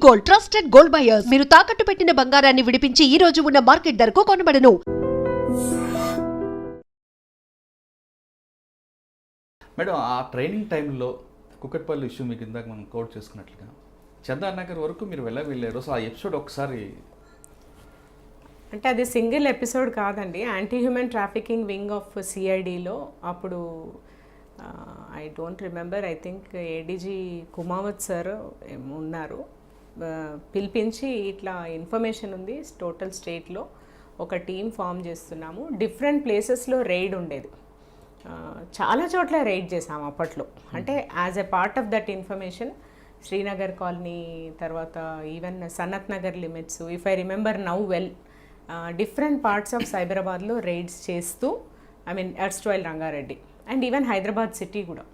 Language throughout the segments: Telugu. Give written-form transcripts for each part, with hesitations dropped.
Gold, trusted gold buyers. మీరు తాకట్టు పెట్టిన బంగారాన్ని విడిపించి ఈ రోజు ఉన్న మార్కెట్ ధరకు కొనబడను. మేడం, ఆ ట్రైనింగ్ టైంలో కుకట్పల్లి ఇష్యూ మీకు ఇందాక మనం కోట్ చేసుకున్నట్లుగా చందానగర్ వరకు మీరు వెళ్ళారు. సో ఆ ఎపిసోడ్ ఒకసారి అంటే అది సింగిల్ ఎపిసోడ్ కాదండి. Anti human trafficking wing of సిఐడిలో అప్పుడు I don't remember, I think ADG Kumawat sir ఉన్నారు. పిలిపించి ఇట్లా ఇన్ఫర్మేషన్ ఉంది, టోటల్ స్టేట్లో ఒక టీం ఫామ్ చేస్తున్నాము, డిఫరెంట్ ప్లేసెస్లో రైడ్ ఉండేది, చాలా చోట్ల రైడ్ చేసాము అప్పట్లో. అంటే as a part of that information Srinagar colony, తర్వాత even Sanath Nagar limits, if I remember now well, different parts of సైబరాబాద్లో రైడ్స్ చేస్తూ, I mean ఎర్స్ట్రైల్ Rangareddy and even Hyderabad city కూడా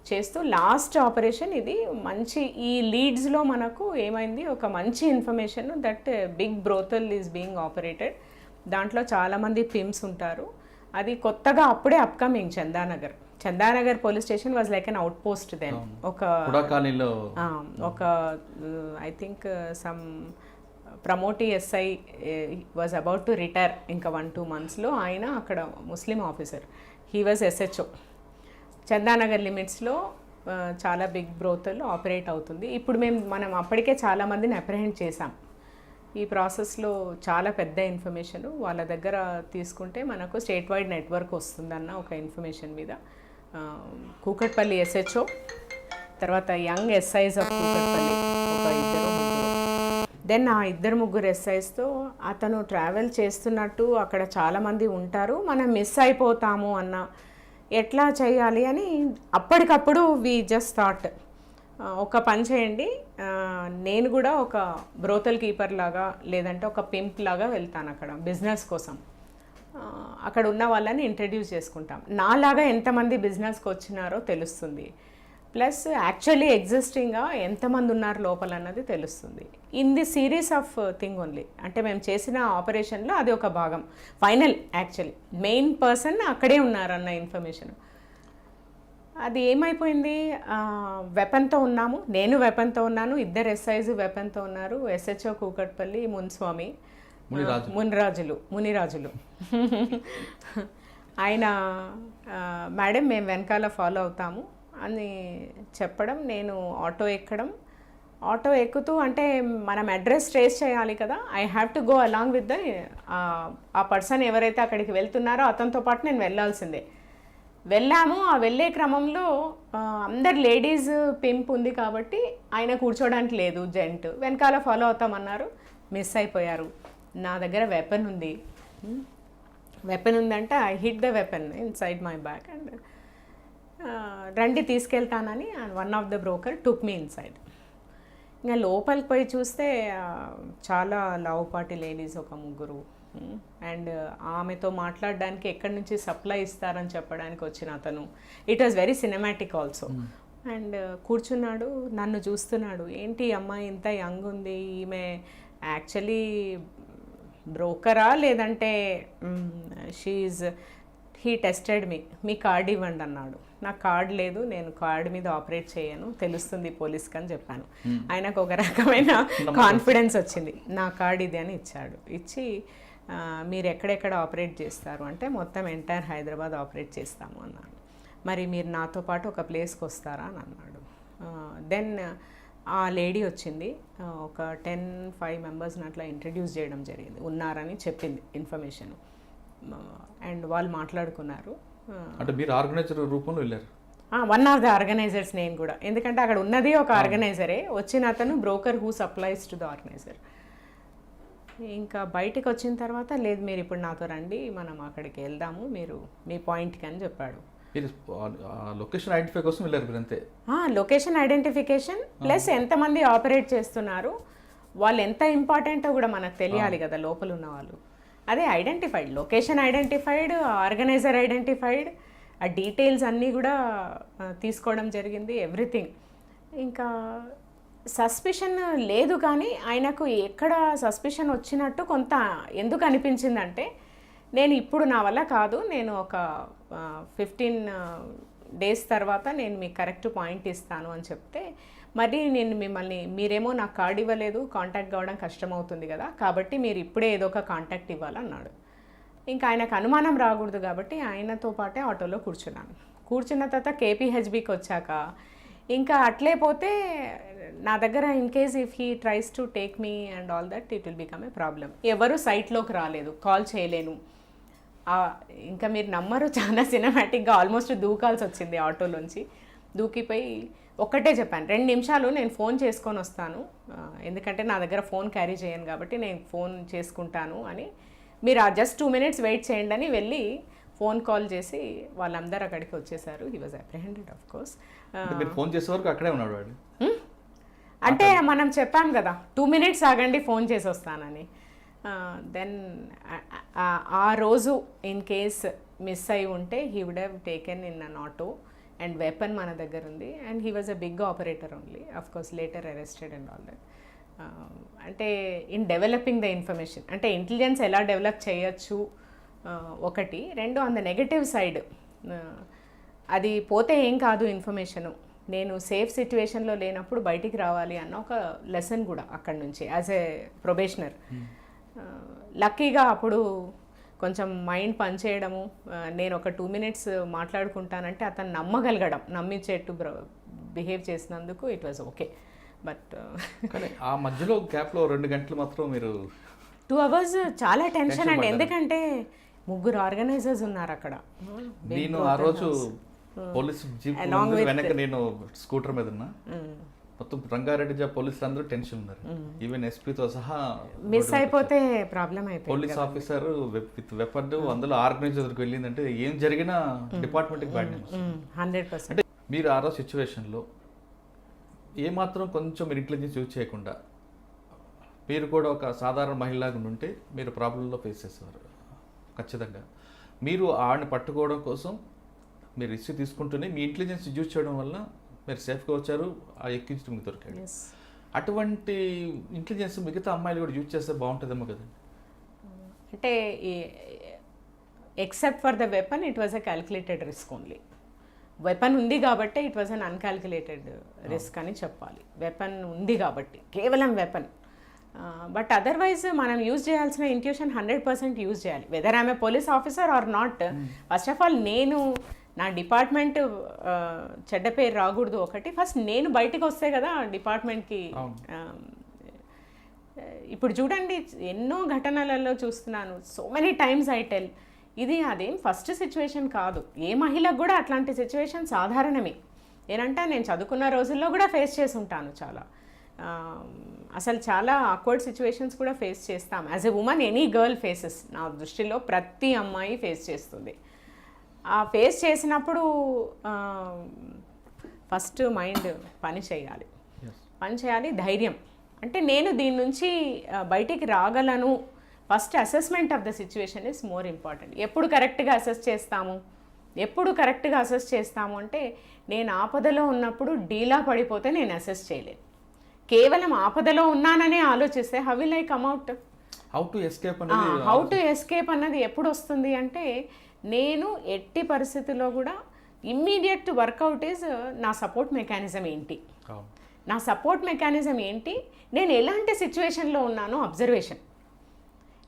చేస్తూ లాస్ట్ ఆపరేషన్ ఇది మంచి. ఈ లీడ్స్లో మనకు ఏమైంది, ఒక మంచి information that big brothel is being operated, దాంట్లో చాలామంది పిమ్స్ ఉంటారు. అది కొత్తగా అప్పుడే upcoming Chandanagar police station was like an outpost then. ఒక I think some promotee SI was about to retire ఇంకా 1-2 monthsలో. ఆయన అక్కడ Muslim officer, he was SHO. Chandanagar లిమిట్స్లో చాలా బిగ్ బ్రోతల్ ఆపరేట్ అవుతుంది. ఇప్పుడు మనం అప్పటికే చాలామందిని అప్రహెండ్ చేసాం. ఈ ప్రాసెస్లో చాలా పెద్ద ఇన్ఫర్మేషన్ వాళ్ళ దగ్గర తీసుకుంటే మనకు స్టేట్ వైడ్ నెట్వర్క్ వస్తుందన్న ఒక ఇన్ఫర్మేషన్ మీద కూకట్పల్లి ఎస్హెచ్ఓ, తర్వాత యంగ్ ఎస్ఐస్ ఆఫ్ కూకట్పల్లి ఒక 2-3, దెన్ ఆ 2-3 ఎస్ఐస్తో అతను ట్రావెల్ చేస్తున్నట్టు అక్కడ చాలామంది ఉంటారు, మనం మిస్ అయిపోతాము అన్న, ఎట్లా చేయాలి అని అప్పటికప్పుడు వి జస్ట్ థాట్, ఒక పని చేయండి, నేను కూడా ఒక బ్రోతల్ కీపర్ లాగా లేదంటే ఒక పింప్ లాగా వెళ్తాను అక్కడ బిజినెస్ కోసం, అక్కడ ఉన్న వాళ్ళని ఇంట్రడ్యూస్ చేసుకుంటాం, నాలాగా ఎంతమంది బిజినెస్కి వచ్చినారో తెలుస్తుంది, ప్లస్ యాక్చువల్లీ ఎగ్జిస్టింగ్గా ఎంతమంది ఉన్నారు లోపల అన్నది తెలుస్తుంది. In the series of thing only, అంటే మేము చేసిన ఆపరేషన్లో అది ఒక భాగం. ఫైనల్ యాక్చువల్లీ మెయిన్ పర్సన్ అక్కడే ఉన్నారన్న ఇన్ఫర్మేషన్. అది ఏమైపోయింది, వెపన్తో ఉన్నాము, నేను వెపన్తో ఉన్నాను, 2 ఎస్ఐస్ వెపన్తో ఉన్నారు, ఎస్హెచ్ఓ కూకట్పల్లి మునిరాజులు ఆయన, మేడం మేము వెనకాల ఫాలో అవుతాము అని చెప్పడం, నేను ఆటో ఎక్కుతూ, అంటే మనం అడ్రస్ ట్రేస్ చేయాలి కదా, I have to go along with ఆ పర్సన్ ఎవరైతే అక్కడికి వెళ్తున్నారో అతనితో పాటు నేను వెళ్ళాల్సిందే. వెళ్ళాము. ఆ వెళ్ళే క్రమంలో అందరు లేడీస్ పింప్ ఉంది కాబట్టి ఆయన కూర్చోడానికి లేదు, జెంట్ వెనకాల ఫాలో అవుతామన్నారు, మిస్ అయిపోయారు. నా దగ్గర వెపన్ ఉందంటే I hit the weapon inside my back and రండి తీసుకెళ్తానని one of the broker took me inside. ఇంకా లోపలికి పోయి చూస్తే చాలా లావుపాటి లేడీస్, ఒక 3, అండ్ ఆమెతో మాట్లాడడానికి ఎక్కడి నుంచి సప్లై ఇస్తారని చెప్పడానికి వచ్చిన అతను, it was very cinematic also. And కూర్చున్నాడు, నన్ను చూస్తున్నాడు, ఏంటి అమ్మాయి ఇంత యంగ్ ఉంది, ఈమె యాక్చువల్లీ బ్రోకరా లేదంటే హీ టెస్టెడ్ మీ కార్డ్ ఇవ్వండి అన్నాడు. నాకు కార్డ్ లేదు, నేను కార్డ్ మీద ఆపరేట్ చేయను, తెలుస్తుంది పోలీస్కి అని చెప్పాను. ఆయనకు ఒక రకమైన కాన్ఫిడెన్స్ వచ్చింది, నా కార్డ్ ఇది అని ఇచ్చి మీరు ఎక్కడెక్కడ ఆపరేట్ చేస్తారు అంటే మొత్తం ఎంటైర్ హైదరాబాద్ ఆపరేట్ చేస్తాము అన్నాను. మరి మీరు నాతో పాటు ఒక ప్లేస్కి వస్తారా అని అన్నాడు. దెన్ ఆ లేడీ వచ్చింది, ఒక 10-5 మెంబర్స్ని అట్లా ఇంట్రడ్యూస్ చేయడం జరిగింది, ఉన్నారని చెప్పింది ఇన్ఫర్మేషన్, అండ్ వాళ్ళు మాట్లాడుకున్నారు. అంటే మీరు ఆర్గనైజర్ రూపంలో వెళ్ళారు? వన్ ఆఫ్ ద ఆర్గనైజర్స్ నేను కూడా, ఎందుకంటే అక్కడ ఉన్నది ఒక ఆర్గనైజరే, వచ్చిన అతను broker who supplies to the organiser. ఇంకా బయటికి వచ్చిన తర్వాత, లేదు మీరు ఇప్పుడు నాతో రండి, మనం అక్కడికి వెళ్దాము, మీరు మీ పాయింట్కి అని చెప్పాడు. లొకేషన్ ఐడెంటిఫై కోసం వెళ్ళారు మీరు అంతే? లొకేషన్ ఐడెంటిఫికేషన్ ప్లస్ ఎంతమంది ఆపరేట్ చేస్తున్నారు, వాళ్ళు ఎంత ఇంపార్టెంటో కూడా మనకు తెలియాలి కదా లోపల ఉన్న వాళ్ళు. అదే identified, location identified, organiser identified, ఆ డీటెయిల్స్ అన్నీ కూడా తీసుకోవడం జరిగింది, ఎవ్రీథింగ్. ఇంకా సస్పిషన్ లేదు, కానీ ఆయనకు ఎక్కడ సస్పిషన్ వచ్చినట్టు కొంత ఎందుకు అనిపించిందంటే, నేను ఇప్పుడు నా వల్ల కాదు, నేను ఒక 15 days తర్వాత నేను మీకు కరెక్ట్ పాయింట్ ఇస్తాను అని చెప్తే, మరి నేను మిమ్మల్ని మీరేమో నాకు కార్డు ఇవ్వలేదు, కాంటాక్ట్ కావడం కష్టమవుతుంది కదా, కాబట్టి మీరు ఇప్పుడే ఏదో ఒక కాంటాక్ట్ ఇవ్వాలన్నాడు. ఇంకా ఆయనకు అనుమానం రాకూడదు కాబట్టి ఆయనతో పాటే ఆటోలో కూర్చున్నాను. కూర్చున్న తర్వాత కేపీహెచ్బికి వచ్చాక ఇంకా అట్లే పోతే నా దగ్గర in case if he tries to take me and all that it will become a problem. ఎవరు సైట్లోకి రాలేదు, కాల్ చేయలేను. ఇంకా మీరు నమ్మరు, చాలా సినిమాటిక్గా ఆల్మోస్ట్ దూకాల్సి వచ్చింది ఆటోలోంచి. దూకిపోయి ఒక్కటే చెప్పాను, 2 నిమిషాలు నేను ఫోన్ చేసుకొని వస్తాను, ఎందుకంటే నా దగ్గర ఫోన్ క్యారీ చేయను కాబట్టి నేను ఫోన్ చేసుకుంటాను అని, మీరు జస్ట్ 2 minutes వెయిట్ చేయండి అని వెళ్ళి ఫోన్ కాల్ చేసి వాళ్ళందరూ అక్కడికి వచ్చేసారు. He was apprehended of course. మీరు ఫోన్ చేసే వరకు అక్కడే ఉన్నాడు వాడు. అంటే మనం చెప్పాం కదా 2 minutes ఆగండి ఫోన్ చేసి వస్తానని. దెన్ ఆ రోజు ఇన్ కేస్ మిస్ అయి ఉంటే he would have taken in an auto and weapon మన దగ్గర ఉంది. And he was a big operator only, of course later arrested and all that. అంటే ఇన్ డెవలపింగ్ ద ఇన్ఫర్మేషన్, అంటే ఇంటెలిజెన్స్ ఎలా డెవలప్ చేయొచ్చు ఒకటి. 2 ఆన్ ద నెగటివ్ సైడ్, అది పోతే ఏం కాదు ఇన్ఫర్మేషను, నేను సేఫ్ సిచ్యువేషన్లో లేనప్పుడు బయటికి రావాలి అన్న ఒక లెసన్ కూడా అక్కడి నుంచి యాజ్ ఏ ప్రొబేషనర్. లక్కీగా అప్పుడు కొంచెం మైండ్ పనిచేయడము, నేను ఒక 2 minutes మాట్లాడుకుంటానంటే అతను నమ్మగలగడం, నమ్మించేట్టు బిహేవ్ చేసినందుకు ఇట్ వాజ్ ఓకే. బట్ కానీ ఆ మధ్యలో గ్యాప్లో 2 గంటలు మాత్రం మీరు 2 hours చాలా టెన్షన్ అండి, ఎందుకంటే 3 ఆర్గనైజర్స్ ఉన్నారు అక్కడ. నేను ఆ రోజు పోలీస్ జీప్ వెనక నేను స్కూటర్ మీద ఉన్నా, మొత్తం రంగారెడ్డి పోలీసులు అందరూ టెన్షన్ ఉన్నారు, ఈవెన్ ఎస్పీతో సహా. మిస్ అయిపోతే ప్రాబ్లం అయిపోయింది. పోలీస్ ఆఫీసర్ విత్ వెపన్ అందులో ఆర్గనైజర్కి వెళ్ళిందంటే ఏం జరిగినా డిపార్ట్మెంట్కి బ్యాడ్ న్యూస్. 100%. అంటే మీరు ఆ రోజు సిచ్యువేషన్లో ఏమాత్రం కొంచెం మీరు ఇంటెలిజెన్స్ యూజ్ చేయకుండా మీరు కూడా ఒక సాధారణ మహిళలాగా ఉంటే మీరు ప్రాబ్లంలో ఫేస్ చేసేవారు ఖచ్చితంగా. మీరు ఆడిని పట్టుకోవడం కోసం మీరు రిస్క్ తీసుకుంటూనే మీ ఇంటెలిజెన్స్ యూజ్ చేయడం వల్ల మీరు సేఫ్గా వచ్చారు, ఆ ఎక్కించడం మీకు దొరికాడు. అటువంటి ఇంటెలిజెన్స్ మిగతా అమ్మాయిలు కూడా యూజ్ చేస్తే బాగుంటుందేమో కదండి. అంటే except for the weapon it was a calculated risk only. Weapon ఉంది కాబట్టి it was an uncalculated risk అని చెప్పాలి. వెపన్ ఉంది కాబట్టి, కేవలం వెపన్. బట్ అదర్వైజ్ మనం యూజ్ చేయాల్సిన ఇంట్యూషన్ 100% యూజ్ చేయాలి, whether I'm a police officer or not. First of all నేను నా డిపార్ట్మెంట్ చెడ్డ పేరు రాకూడదు ఒకటి. ఫస్ట్ నేను బయటకు వస్తే కదా డిపార్ట్మెంట్కి. ఇప్పుడు చూడండి ఎన్నో ఘటనలలో చూస్తున్నాను, so many times I tell, ఇది అదేం ఫస్ట్ సిచ్యువేషన్ కాదు, ఏ మహిళకు కూడా అట్లాంటి సిచ్యువేషన్ సాధారణమే. నేనంటే నేను చదువుకున్న రోజుల్లో కూడా ఫేస్ చేసి ఉంటాను చాలా. అసలు చాలా ఆక్వర్డ్ సిచ్యువేషన్స్ కూడా ఫేస్ చేస్తాం as a women. Any girl faces, నా దృష్టిలో ప్రతి అమ్మాయి ఫేస్ చేస్తుంది. ఆ ఫేస్ చేసినప్పుడు ఫస్ట్ మైండ్ పని చేయాలి, ధైర్యం. అంటే నేను దీని నుంచి బయటికి రాగలను. First assessment of the situation is more important. ఎప్పుడు కరెక్ట్గా అసెస్ చేస్తాము అంటే నేను ఆపదలో ఉన్నప్పుడు డీలా పడిపోతే నేను అసెస్ చేయలేను. కేవలం ఆపదలో ఉన్నాననే ఆలోచిస్తే how will I come out? How to escape అన్నది ఎప్పుడు వస్తుంది అంటే నేను ఎట్టి పరిస్థితుల్లో కూడా ఇమ్మీడియట్ వర్కౌట్ ఈజ్ నా సపోర్ట్ మెకానిజం ఏంటి, నేను ఎలాంటి సిచ్యువేషన్లో ఉన్నానో అబ్జర్వేషన్.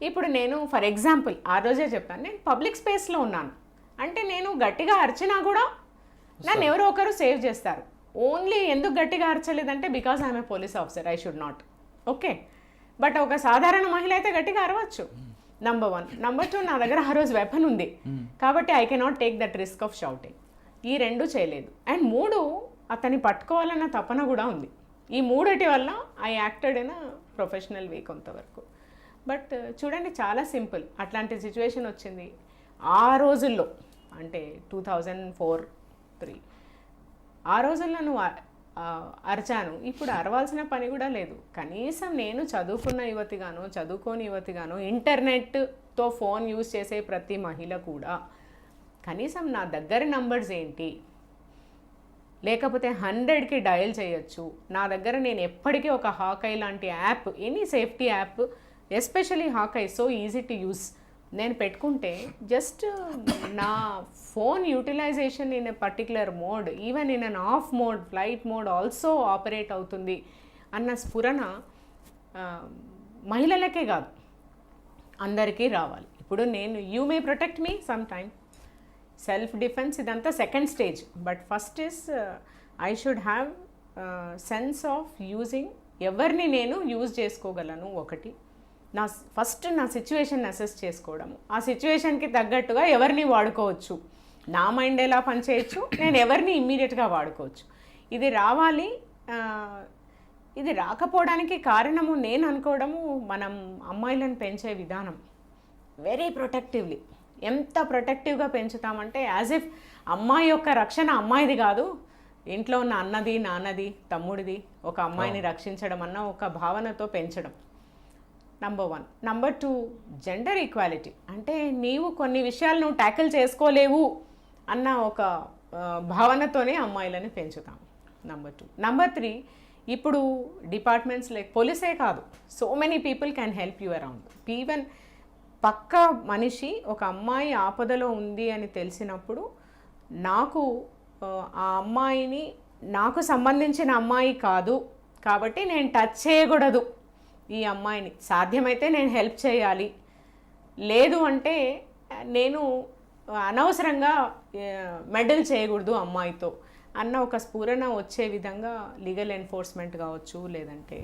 ఇప్పుడు నేను ఫర్ ఎగ్జాంపుల్ ఆ రోజే చెప్పాను, నేను పబ్లిక్ స్పేస్లో ఉన్నాను అంటే నేను గట్టిగా అరిచినా కూడా నన్ను ఎవరో ఒకరు సేవ్ చేస్తారు. ఓన్లీ ఎందుకు గట్టిగా అరచలేదంటే because I'm a police officer, I should not. Okay, but ఒక సాధారణ మహిళ అయితే గట్టిగా అరవచ్చు. నంబర్ 1. నంబర్ 2, నా దగ్గర ఆ రోజు వెపన్ ఉంది కాబట్టి I cannot take that risk of shouting. ఈ 2 చేయలేదు. అండ్ 3, అతన్ని పట్టుకోవాలన్న తపన కూడా ఉంది. ఈ 3 వల్ల ఐ యాక్టెడ్ ఇన్ ప్రొఫెషనల్ వే కొంతవరకు. బట్ చూడండి చాలా సింపుల్, అట్లాంటి సిచ్యువేషన్ వచ్చింది ఆ రోజుల్లో, అంటే 2004-03 ఆ రోజుల్లో నువ్వు అరిచాను. ఇప్పుడు అరవాల్సిన పని కూడా లేదు. కనీసం నేను చదువుకున్న యువతిగాను, చదువుకోని యువతిగాను, ఇంటర్నెట్తో ఫోన్ యూజ్ చేసే ప్రతి మహిళ కూడా కనీసం నా దగ్గర నంబర్స్ ఏంటి, లేకపోతే 100కి డయల్ చేయొచ్చు. నా దగ్గర నేను ఎప్పటికీ ఒక హాకై లాంటి app, any safety app, especially Hawkeye, so easy to use, నేను పెట్టుకుంటే జస్ట్ నా phone utilization in a particular mode, even in on off mode, flight mode also operate అవుతుంది అన్న స్ఫురణ మహిళలకే కాదు అందరికీ రావాలి. ఇప్పుడు నేను you may protect me some time, self defence ఇదంతా second stage, but first is I should have sense of using, ఎవరిని నేను యూజ్ చేసుకోగలను. ఒకటి ఫస్ట్ నా సిచ్యువేషన్ అసెస్ చేసుకోవడము, ఆ సిచ్యువేషన్కి తగ్గట్టుగా ఎవరిని వాడుకోవచ్చు, నా మైండ్ ఎలా పనిచేయచ్చు, నేను ఎవరిని ఇమ్మీడియట్గా వాడుకోవచ్చు. ఇది రావాలి. ఇది రాకపోవడానికి కారణము నేను అనుకోవడము మనం అమ్మాయిలను పెంచే విధానం వెరీ ప్రొటెక్టివ్లీ. ఎంత ప్రొటెక్టివ్గా పెంచుతామంటే యాజ్ ఇఫ్ అమ్మాయి యొక్క రక్షణ అమ్మాయిది కాదు, ఇంట్లో ఉన్న అన్నది, నాన్నది, తమ్ముడిది, ఒక అమ్మాయిని రక్షించడం అన్న ఒక భావనతో పెంచడం నంబర్ 1. Number 2, gender equality. అంటే నీవు కొన్ని విషయాలు నువ్వు ట్యాకిల్ చేసుకోలేవు అన్న ఒక భావనతోనే అమ్మాయిలని పెంచుతాం. నంబర్ 2. నంబర్ 3, ఇప్పుడు డిపార్ట్మెంట్స్ లైక్ పోలీసే కాదు, so many people can help you around. Even పక్క మనిషి ఒక అమ్మాయి ఆపదలో ఉంది అని తెలిసినప్పుడు నాకు ఆ అమ్మాయిని నాకు సంబంధించిన అమ్మాయి కాదు కాబట్టి నేను టచ్ చేయకూడదు ఈ అమ్మాయిని, సాధ్యమైతే నేను హెల్ప్ చేయాలి, లేదు అంటే నేను అనవసరంగా మెడల్ చేయకూడదు అమ్మాయితో అన్న ఒక స్ఫురణ వచ్చే విధంగా లీగల్ ఎన్ఫోర్స్మెంట్ కావచ్చు, లేదంటే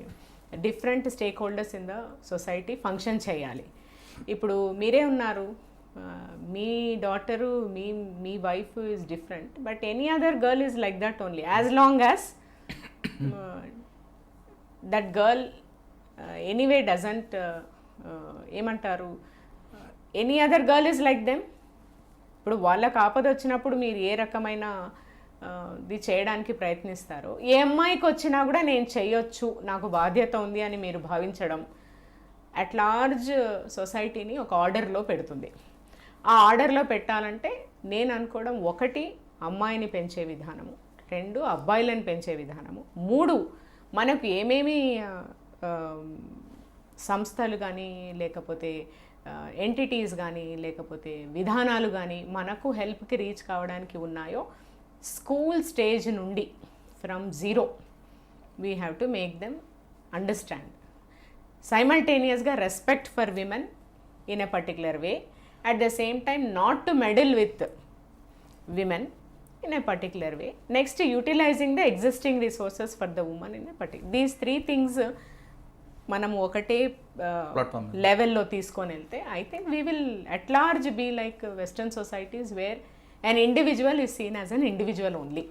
different stakeholders in the society function చేయాలి. ఇప్పుడు మీరే ఉన్నారు, మీ డాటరు, మీ wife is different, but any other girl is like that only, as long as that girl anyway doesn't ఏమంటారు, any other girl is like them. ఇప్పుడు వాళ్ళకి ఆపద వచ్చినప్పుడు మీరు ఏ రకమైన ఇది చేయడానికి ప్రయత్నిస్తారో, ఏ అమ్మాయికి వచ్చినా కూడా నేను చేయొచ్చు, నాకు బాధ్యత ఉంది అని మీరు భావించడం అట్ లార్జ్ సొసైటీని ఒక ఆర్డర్లో పెడుతుంది. ఆ ఆర్డర్లో పెట్టాలంటే నేను అనుకోవడం, 1 అమ్మాయిని పెంచే విధానము, 2 అబ్బాయిలను పెంచే విధానము, 3 మనకు ఏమేమి సంస్థలు కానీ లేకపోతే ఎంటిటీస్ కానీ లేకపోతే విధానాలు కానీ మనకు హెల్ప్కి రీచ్ కావడానికి ఉన్నాయో, స్కూల్ స్టేజ్ నుండి from 0 we have to make them understand. సైమల్టేనియస్గా respect for women in a particular way, at the same time not to meddle with women in a particular way. Next, utilizing the existing resources for the woman in a particular. These 3 things మనం ఒకటే లెవెల్లో తీసుకొని వెళ్తే I think we will at large be like western societies where an individual is seen as an individual only.